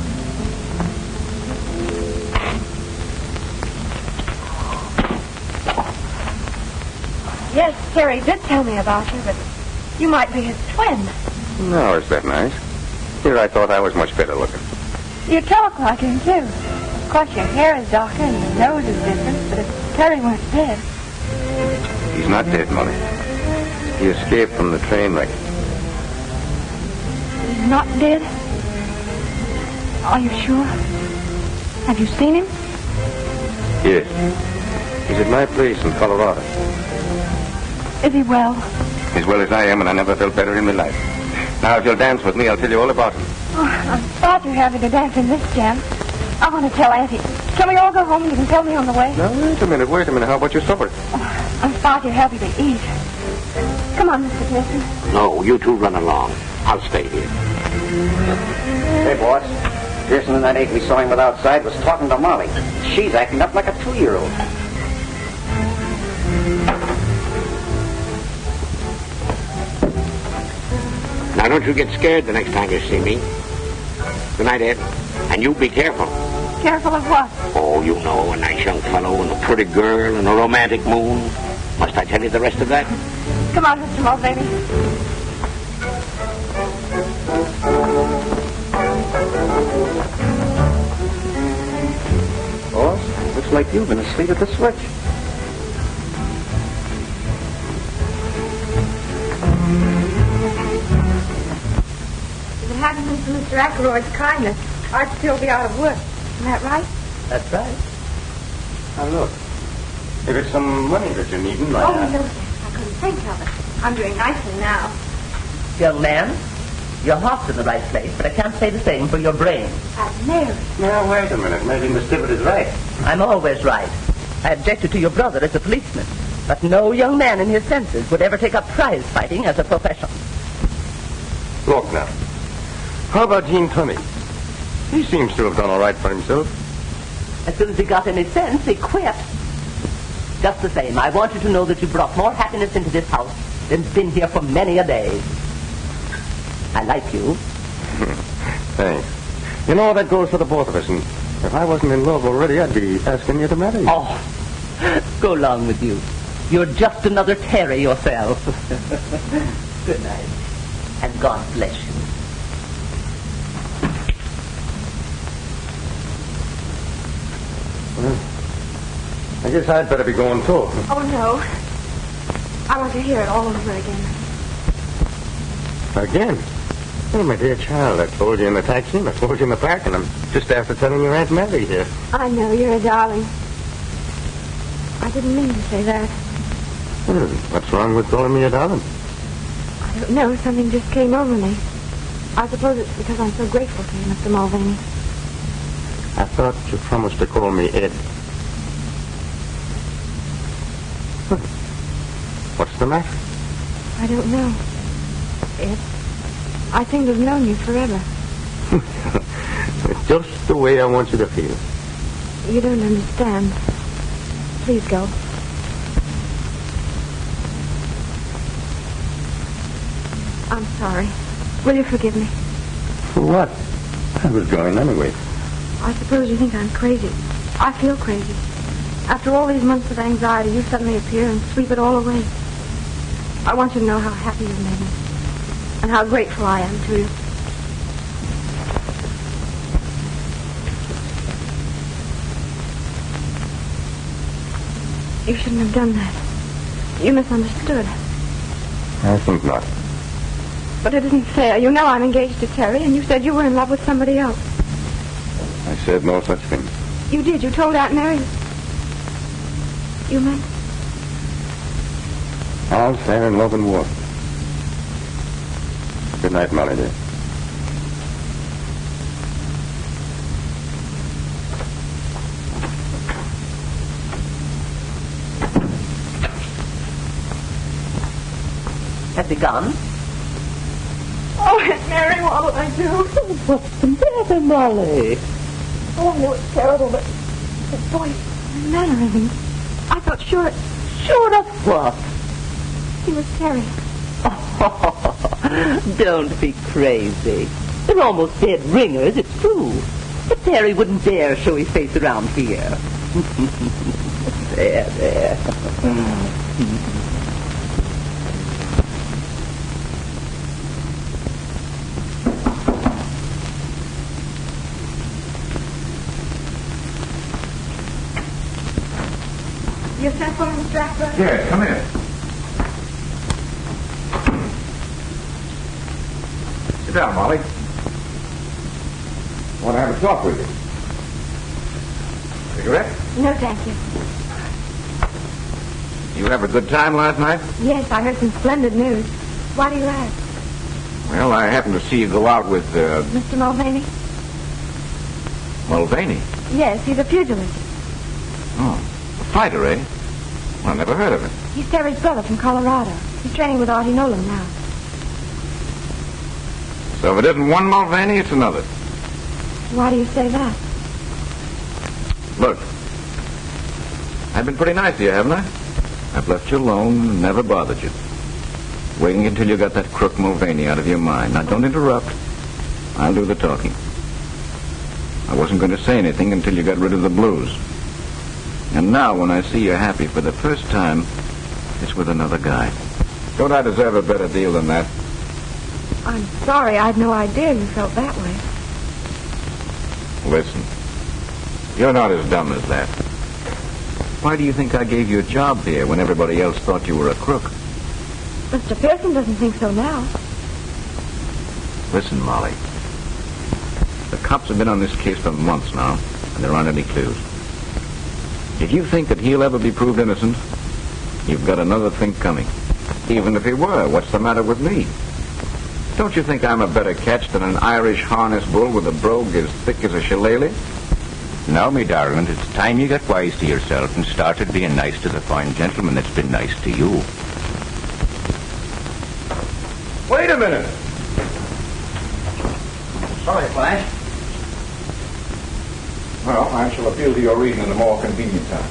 Yes, Terry did tell me about you, but you might be his twin. No, is that nice? Here I thought I was much better looking. You talk like him, too. Of course, your hair is darker and your nose is different, but if Terry weren't dead... He's not dead, Molly. He escaped from the train wreck. He's not dead? Are you sure? Have you seen him? Yes. He's at my place in Colorado. Is he well? As well as I am, and I never felt better in my life. Now, if you'll dance with me, I'll tell you all about him. Oh, I'm far too happy to dance in this jam. I want to tell Auntie. Can we all go home and you can tell me on the way? Now, wait a minute. How about your supper? Oh, I'm far too happy to eat. Come on, Mr. Pearson. No, you two run along. I'll stay here. Hey, boss. Pearson and that ape we saw him with outside was talking to Molly. She's acting up like a 2-year-old. Now, don't you get scared the next time you see me. Good night, Ed. And you be careful. Careful of what? Oh, you know, a nice young fellow and a pretty girl and a romantic moon. Must I tell you the rest of that? Come on, Mr. Mulvaney. Boss, looks like you've been asleep at the switch. If it hadn't been for Mr. Ackroyd's kindness, I'd still be out of work. Isn't that right? That's right. Now, look. If it's some money that you're needing, Oh, no, sir. I couldn't think of it. I'm doing nicely now. Young man, your heart's in the right place, but I can't say the same for your brain. I've married. Now, wait a minute. Maybe Miss Tibbet is right. I'm always right. I objected to your brother as a policeman, but no young man in his senses would ever take up prize fighting as a profession. Look now. How about Gene Tunney? He seems to have done all right for himself. As soon as he got any sense, he quit. Just the same, I want you to know that you brought more happiness into this house than's been here for many a day. I like you. Thanks. You know, that goes for the both of us, and if I wasn't in love already, I'd be asking you to marry. Oh, go along with you. You're just another Terry yourself. Good night, and God bless you. Well, I guess I'd better be going, too. Oh, no. I want to hear it all over again. Again? Oh, my dear child, I told you in the taxi, and I told you in the park, and I'm just after telling your Aunt Mary here. I know, you're a darling. I didn't mean to say that. Well, what's wrong with calling me a darling? I don't know, something just came over me. I suppose it's because I'm so grateful to you, Mr. Mulvaney. I thought you promised to call me Ed. What's the matter? I don't know. Ed, I seem to have known you forever. It's just the way I want you to feel. You don't understand. Please go. I'm sorry. Will you forgive me? For what? I was going anyway. I suppose you think I'm crazy. I feel crazy. After all these months of anxiety, you suddenly appear and sweep it all away. I want you to know how happy you've made me. And how grateful I am to you. You shouldn't have done that. You misunderstood. I think not. But it isn't fair. You know I'm engaged to Terry, and you said you were in love with somebody else. I said no such thing. You did. You told Aunt Mary. You meant? All's fair in love and war. Good night, Molly, dear. begun. Oh, Aunt Mary, what'll I do? What's the matter, Molly? Oh, I know it's terrible, but the voice, the manner of him. I felt sure Sure of what? he was Terry. Don't be crazy. They're almost dead ringers, it's true. But Terry wouldn't dare show his face around here. There. You sent for Miss Blackburn? Yes, come in. Sit down, Molly. I want to have a talk with you. Cigarette? No, thank you. You have a good time last night? Yes, I heard some splendid news. Why do you ask? Well, I happened to see you go out with, Mr. Mulvaney? Mulvaney. Yes, he's a pugilist. Oh, a fighter, eh? Well, I never heard of him. He's Terry's brother from Colorado. He's training with Artie Nolan now. So if it isn't one Mulvaney, it's another. Why do you say that? Look, I've been pretty nice to you, haven't I? I've left you alone and never bothered you. Waiting until you got that crook Mulvaney out of your mind. Now, don't interrupt. I'll do the talking. I wasn't going to say anything until you got rid of the blues. And now, when I see you're happy for the first time, it's with another guy. Don't I deserve a better deal than that? I'm sorry. I'd no idea you felt that way. Listen, you're not as dumb as that. Why do you think I gave you a job here when everybody else thought you were a crook? Mr. Pearson doesn't think so now. Listen, Molly. The cops have been on this case for months now, and there aren't any clues. If you think that he'll ever be proved innocent, you've got another thing coming. Even if he were, what's the matter with me? Don't you think I'm a better catch than an Irish harness bull with a brogue as thick as a shillelagh? Now, me darling, it's time you got wise to yourself and started being nice to the fine gentleman that's been nice to you. Wait a minute. Sorry, Flash. Well, I shall appeal to your reason at a more convenient time.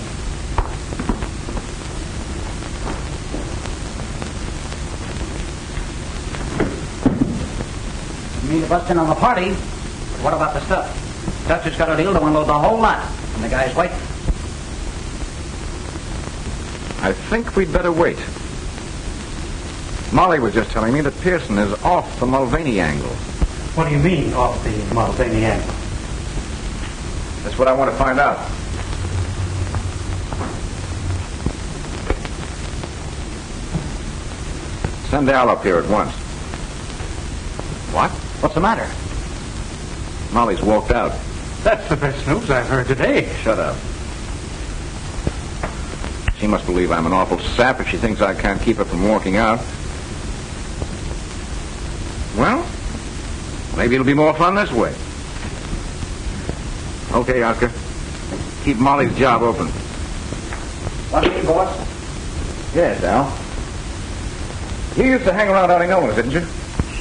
You mean busting on the party? What about the stuff? Dutcher's got a deal to unload the whole lot. And the guy's waiting. I think we'd better wait. Molly was just telling me that Pearson is off the Mulvaney angle. What do you mean, off the Mulvaney angle? That's what I want to find out. Send Al up here at once. What? What's the matter? Molly's walked out. That's the best news I've heard today. Shut up. She must believe I'm an awful sap if she thinks I can't keep her from walking out. Well, maybe it'll be more fun this way. Okay, Oscar. Keep Molly's job open. What's it, boss? Yes, Al. You used to hang around Artie Nolan's, didn't you?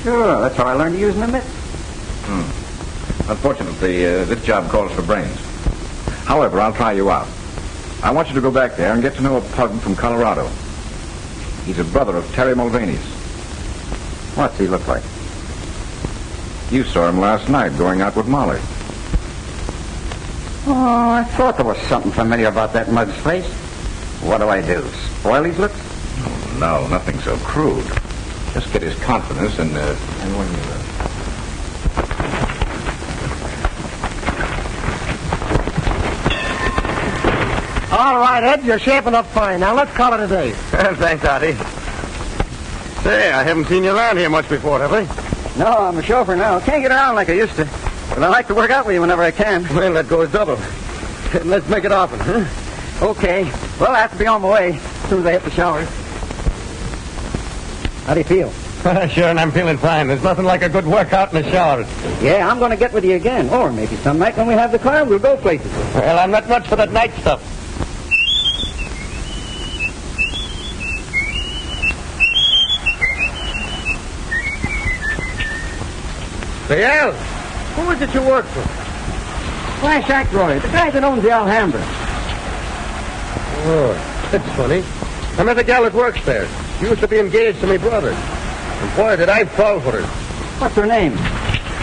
Sure, that's how I learned to use an mitt. Unfortunately, this job calls for brains. However, I'll try you out. I want you to go back there and get to know a pug from Colorado. He's a brother of Terry Mulvaney's. What's he look like? You saw him last night going out with Molly. Oh, I thought there was something familiar about that mug's face. What do I do? Spoil his looks? Oh, no, nothing so crude. Just get his confidence and when you... All right, Ed, you're shaping up fine. Now, let's call it a day. Thanks, Artie. Say, I haven't seen you around here much before, have I? No, I'm a chauffeur now. Can't get around like I used to. But I like to work out with you whenever I can. Well, that goes double. Let's make it often, huh? Okay. Well, I have to be on my way as soon as I hit the shower. How do you feel? Sure, and I'm feeling fine. There's nothing like a good workout in the shower. Yeah, I'm going to get with you again. Or maybe some night when we have the car, we'll go places. Well, I'm not much for that night stuff. Say, Al, who is it you work for? Flash Ackroyd, the guy that owns the Alhambra. Oh, that's funny. I met a gal that works there. She used to be engaged to my brother. And boy, did I fall for her. What's her name?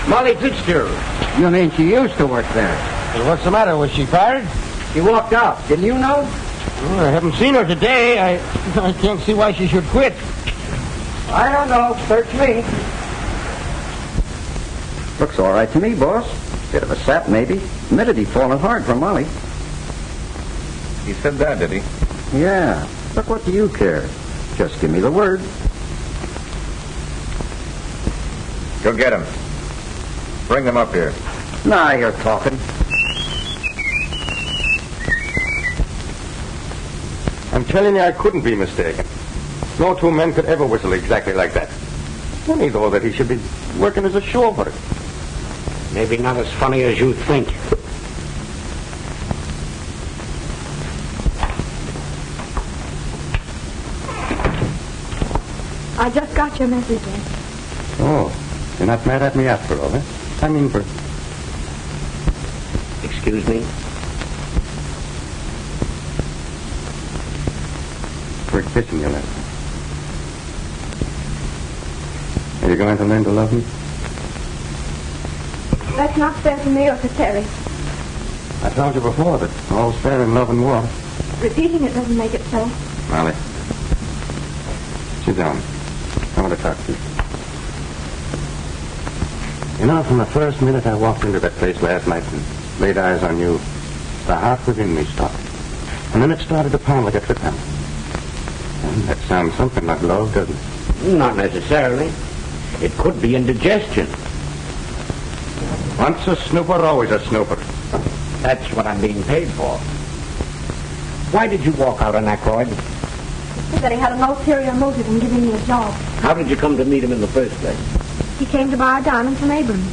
Molly Fitzgerald. You mean she used to work there? Well, what's the matter? Was she fired? She walked out. Didn't you know? Oh, I haven't seen her today. I can't see why she should quit. I don't know. Search me. Looks all right to me, boss. Bit of a sap, maybe. Admitted he'd fallen hard for Molly. He said that, did he? Yeah. But what do you care? Just give me the word. Go get him. Bring them up here. Now you're talking. I'm telling you, I couldn't be mistaken. No two men could ever whistle exactly like that. Funny, though, that he should be working as a chauffeur. Maybe not as funny as you think. I just got your message, Ed. Oh, you're not mad at me after all, eh? I mean, for... Excuse me? For kissing you last night. Are you going to learn to love me? That's not fair to me or to Terry. I told you before that all's fair in love and war. Repeating it doesn't make it so. Molly, sit down. I want to talk to you. You know, from the first minute I walked into that place last night and laid eyes on you, the heart within me stopped. And then it started to pound like a trip hammer. And that sounds something like love, doesn't it? Not necessarily. It could be indigestion. Once a snooper, always a snooper. That's what I'm being paid for. Why did you walk out on Ackroyd? He said he had an ulterior motive in giving me a job. How did you come to meet him in the first place? He came to buy a diamond from Abrams.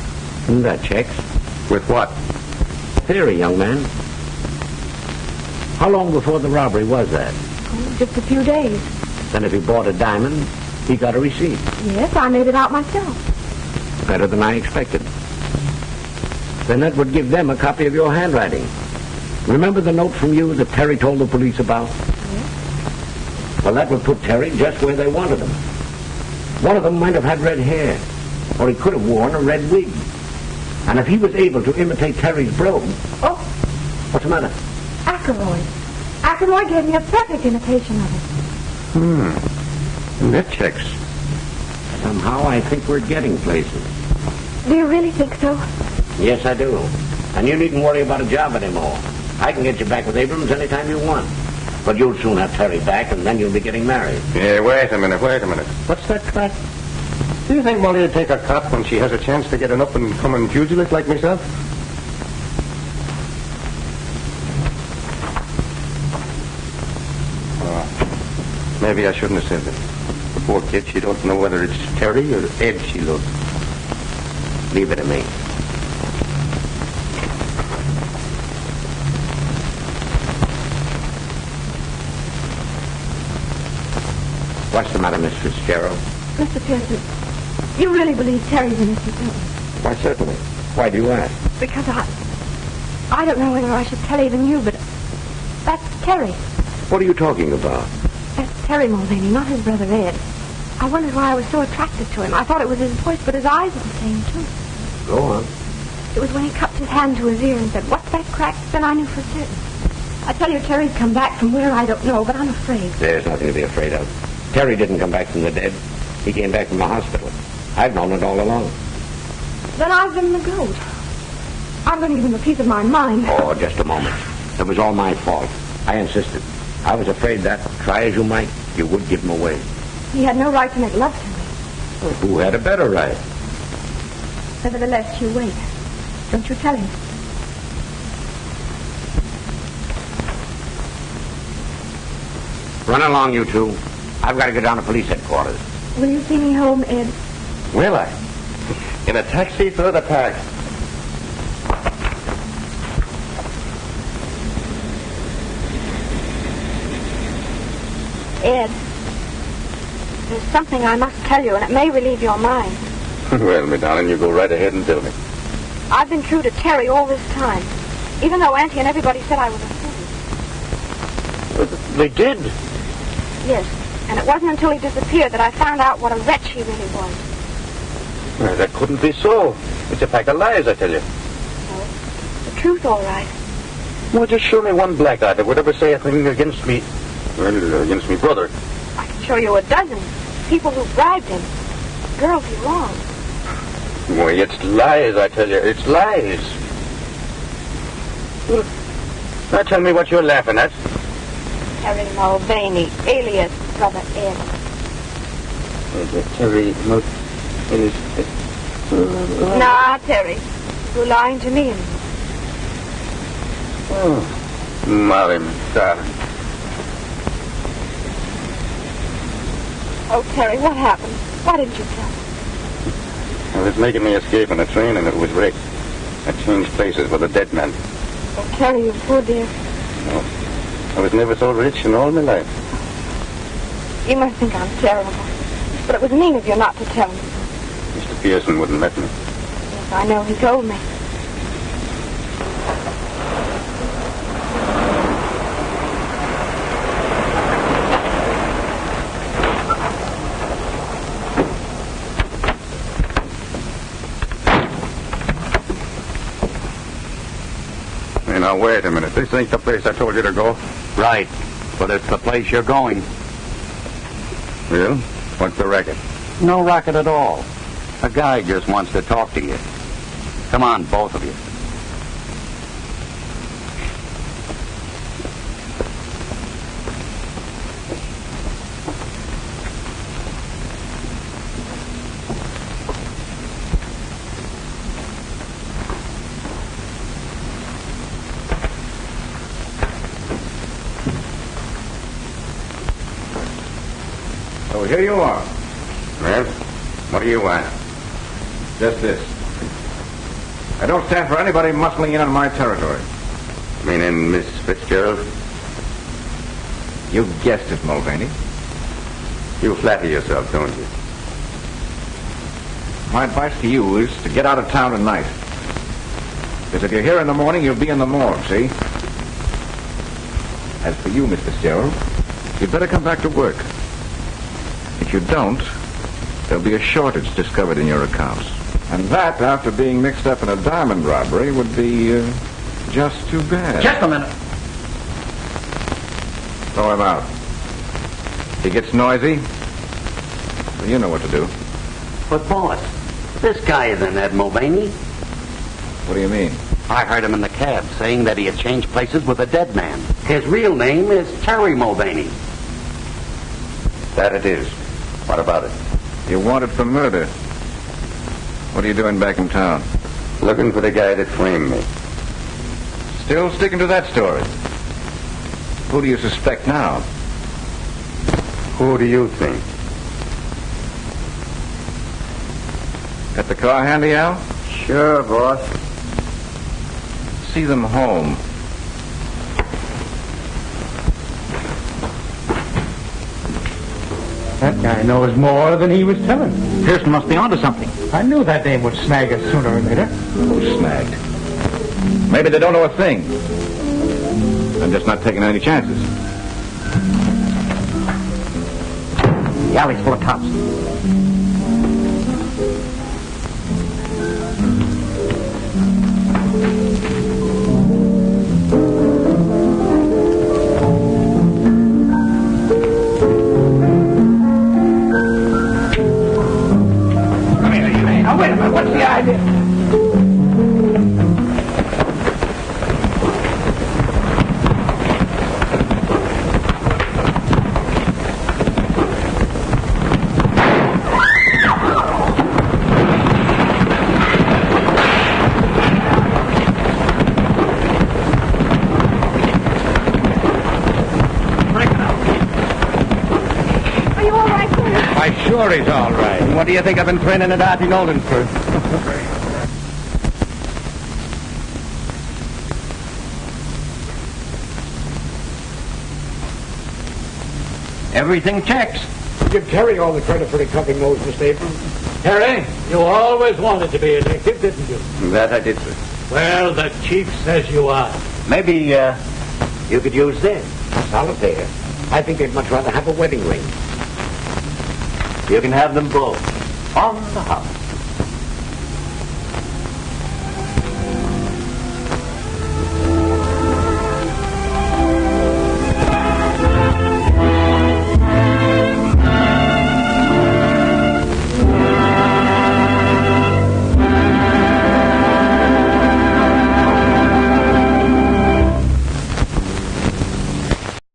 That checks. With what? Theory, young man. How long before the robbery was that? Oh, just a few days. Then if he bought a diamond, he got a receipt. Yes, I made it out myself. Better than I expected. Then that would give them a copy of your handwriting. Remember the note from you that Terry told the police about? Yes. Well, that would put Terry just where they wanted him. One of them might have had red hair, or he could have worn a red wig. And if he was able to imitate Terry's brogue... Oh! What's the matter? Ackroyd. Ackroyd gave me a perfect imitation of it. That checks. Somehow I think we're getting places. Do you really think so? Yes, I do. And you needn't worry about a job anymore. I can get you back with Abrams anytime you want. But you'll soon have Terry back, and then you'll be getting married. Yeah, wait a minute. What's that crack? Do you think Molly would take a cop when she has a chance to get an up-and-coming pugilist like myself? Oh, maybe I shouldn't have said that. The poor kid, she don't know whether it's Terry or Ed she loves. Leave it to me. What's the matter, Miss Fitzgerald? Mr. Pearson, you really believe Terry's innocent, don't you? Why, certainly. Why do you ask? Because I don't know whether I should tell even you, but that's Terry. What are you talking about? That's Terry Mulvaney, not his brother Ed. I wondered why I was so attracted to him. I thought it was his voice, but his eyes were the same, too. Go on. It was when he cupped his hand to his ear and said, "What's that crack?" Then I knew for certain. I tell you, Terry's come back from where I don't know, but I'm afraid. There's nothing to be afraid of. Terry didn't come back from the dead. He came back from the hospital. I've known it all along. Then I've been the goat. I'm going to give him a piece of my mind. Oh, just a moment. It was all my fault. I insisted. I was afraid that, try as you might, you would give him away. He had no right to make love to me. Well, who had a better right? Nevertheless, you wait. Don't you tell him. Run along, you two. I've got to get down to police headquarters. Will you see me home, Ed? Will I? In a taxi through the park. Ed, there's something I must tell you, and it may relieve your mind. Well, me darling, you go right ahead and tell me. I've been true to Terry all this time, even though Auntie and everybody said I was a fool. They did. Yes, and it wasn't until he disappeared that I found out what a wretch he really was. Well, that couldn't be so. It's a pack of lies, I tell you. No, the truth, all right. Well, just show me one black eye that would ever say a thing against me. Well, against me brother. I can show you a dozen. People who bribed him. Girls he wronged. Why, it's lies, I tell you. It's lies. Well, now tell me what you're laughing at. Terry Mulvaney, alias Brother Ed. Terry Nah, Terry. You're lying to me anymore. Oh, Molly, darling. Oh, Terry, what happened? Why didn't you tell me? I was making me escape on a train and it was wrecked. I changed places with a dead man. Oh, Terry, you poor dear. No, I was never so rich in all my life. You must think I'm terrible. But it was mean of you not to tell me. Mr. Pearson wouldn't let me. Yes, I know. He told me. Hey, now, wait a minute. This ain't the place I told you to go. Right. But it's the place you're going. Well, what's the racket? No racket at all. A guy just wants to talk to you. Come on, both of you. So here you are. Well, what do you want? Just this. I don't stand for anybody muscling in on my territory. Meaning Miss Fitzgerald? You guessed it, Mulvaney. You flatter yourself, don't you? My advice to you is to get out of town tonight. Because if you're here in the morning, you'll be in the morgue, see? As for you, Miss Fitzgerald, you'd better come back to work. If you don't, there'll be a shortage discovered in your accounts. And that, after being mixed up in a diamond robbery, would be just too bad. Just a minute. Throw him out. If he gets noisy, well, you know what to do. But, boss, this guy isn't Ed Mulvaney. What do you mean? I heard him in the cab saying that he had changed places with a dead man. His real name is Terry Mulvaney. That it is. What about it? You're wanted for murder. What are you doing back in town? Looking for the guy that framed me. Still sticking to that story? Who do you suspect now? Who do you think? Got the car handy, Al? Sure, boss. See them home. That guy knows more than he was telling. Pearson must be onto something. I knew that dame would snag us sooner or later. Who's snagged? Maybe they don't know a thing. I'm just not taking any chances. The alley's full of cops. What's the idea? Are you all right, sir? Why, sure he's all right. What do you think I've been training at Artie Nolan for? Everything checks. Give Terry all the credit for recovering those, Mr. Abrams. Harry, you always wanted to be a detective, didn't you? That I did, sir. Well, the chief says you are. Maybe you could use this. Solitaire. I think they'd much rather have a wedding ring. You can have them both. On the house.